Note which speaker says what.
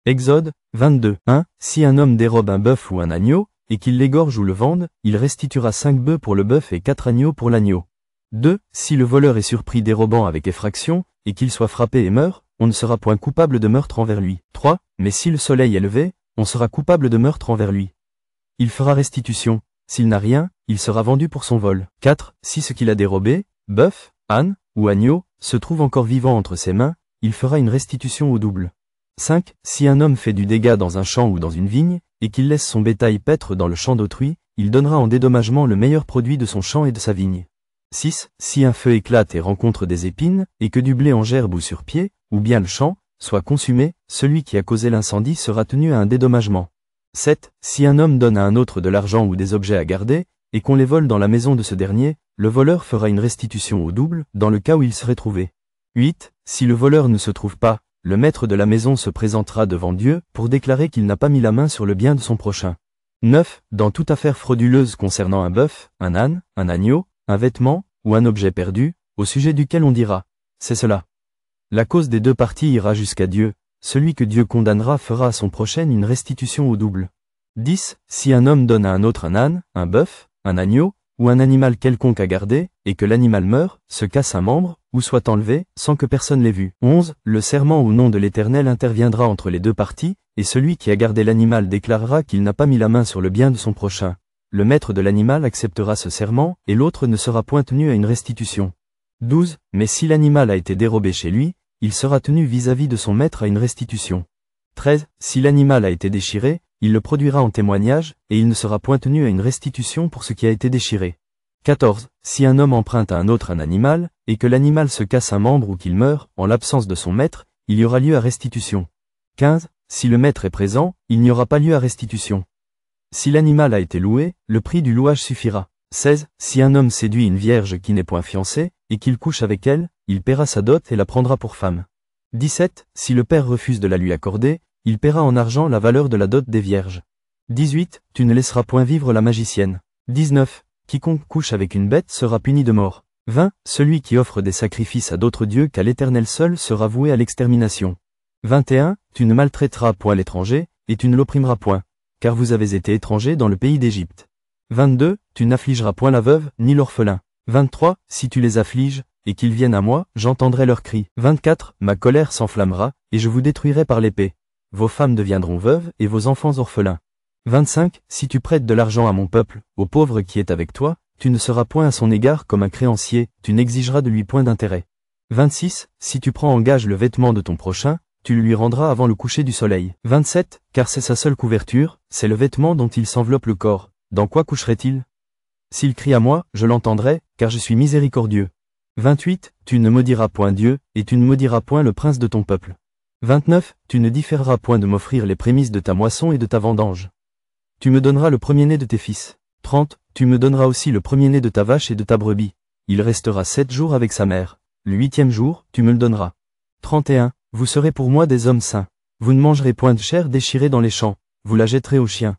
Speaker 1: Exode 22. 1. Si un homme dérobe un bœuf ou un agneau, et qu'il l'égorge ou le vende, il restituera 5 bœufs pour le bœuf et 4 agneaux pour l'agneau. 2. Si le voleur est surpris dérobant avec effraction, et qu'il soit frappé et meurt, on ne sera point coupable de meurtre envers lui. 3. Mais si le soleil est levé, on sera coupable de meurtre envers lui. Il fera restitution. S'il n'a rien, il sera vendu pour son vol. 4. Si ce qu'il a dérobé, bœuf, âne ou agneau, se trouve encore vivant entre ses mains, il fera une restitution au double. 5. Si un homme fait du dégât dans un champ ou dans une vigne, et qu'il laisse son bétail paître dans le champ d'autrui, il donnera en dédommagement le meilleur produit de son champ et de sa vigne. 6. Si un feu éclate et rencontre des épines, et que du blé en gerbe ou sur pied, ou bien le champ, soit consumé, celui qui a causé l'incendie sera tenu à un dédommagement. 7. Si un homme donne à un autre de l'argent ou des objets à garder, et qu'on les vole dans la maison de ce dernier, le voleur fera une restitution au double, dans le cas où il serait trouvé. 8. Si le voleur ne se trouve pas, le maître de la maison se présentera devant Dieu, pour déclarer qu'il n'a pas mis la main sur le bien de son prochain. 9. Dans toute affaire frauduleuse concernant un bœuf, un âne, un agneau, un vêtement, ou un objet perdu, au sujet duquel on dira « c'est cela ». La cause des deux parties ira jusqu'à Dieu, celui que Dieu condamnera fera à son prochain une restitution au double. 10. Si un homme donne à un autre un âne, un bœuf, un agneau, ou un animal quelconque à garder, et que l'animal meure, se casse un membre, ou soit enlevé, sans que personne l'ait vu. 11. Le serment au nom de l'Éternel interviendra entre les deux parties, et celui qui a gardé l'animal déclarera qu'il n'a pas mis la main sur le bien de son prochain. Le maître de l'animal acceptera ce serment, et l'autre ne sera point tenu à une restitution. 12. Mais si l'animal a été dérobé chez lui, il sera tenu vis-à-vis de son maître à une restitution. 13. Si l'animal a été déchiré, il le produira en témoignage, et il ne sera point tenu à une restitution pour ce qui a été déchiré. 14. Si un homme emprunte à un autre un animal, et que l'animal se casse un membre ou qu'il meurt, en l'absence de son maître, il y aura lieu à restitution. 15. Si le maître est présent, il n'y aura pas lieu à restitution. Si l'animal a été loué, le prix du louage suffira. 16. Si un homme séduit une vierge qui n'est point fiancée, et qu'il couche avec elle, il paiera sa dot et la prendra pour femme. 17. Si le père refuse de la lui accorder, il paiera en argent la valeur de la dot des vierges. 18. Tu ne laisseras point vivre la magicienne. 19. Quiconque couche avec une bête sera puni de mort. 20. Celui qui offre des sacrifices à d'autres dieux qu'à l'Éternel seul sera voué à l'extermination. 21. Tu ne maltraiteras point l'étranger, et tu ne l'opprimeras point, car vous avez été étrangers dans le pays d'Égypte. 22. Tu n'affligeras point la veuve, ni l'orphelin. 23. Si tu les affliges, et qu'ils viennent à moi, j'entendrai leurs cris. 24. Ma colère s'enflammera, et je vous détruirai par l'épée. Vos femmes deviendront veuves, et vos enfants orphelins. 25. Si tu prêtes de l'argent à mon peuple, au pauvre qui est avec toi, tu ne seras point à son égard comme un créancier, tu n'exigeras de lui point d'intérêt. 26. Si tu prends en gage le vêtement de ton prochain, tu le lui rendras avant le coucher du soleil. 27. Car c'est sa seule couverture, c'est le vêtement dont il s'enveloppe le corps. Dans quoi coucherait-il? S'il crie à moi, je l'entendrai, car je suis miséricordieux. 28. Tu ne maudiras point Dieu, et tu ne maudiras point le prince de ton peuple. 29. Tu ne différeras point de m'offrir les prémices de ta moisson et de ta vendange. Tu me donneras le premier-né de tes fils. 30. Tu me donneras aussi le premier-né de ta vache et de ta brebis. Il restera 7 jours avec sa mère. Le 8e jour, tu me le donneras. 31. Vous serez pour moi des hommes saints. Vous ne mangerez point de chair déchirée dans les champs. Vous la jetterez aux chiens.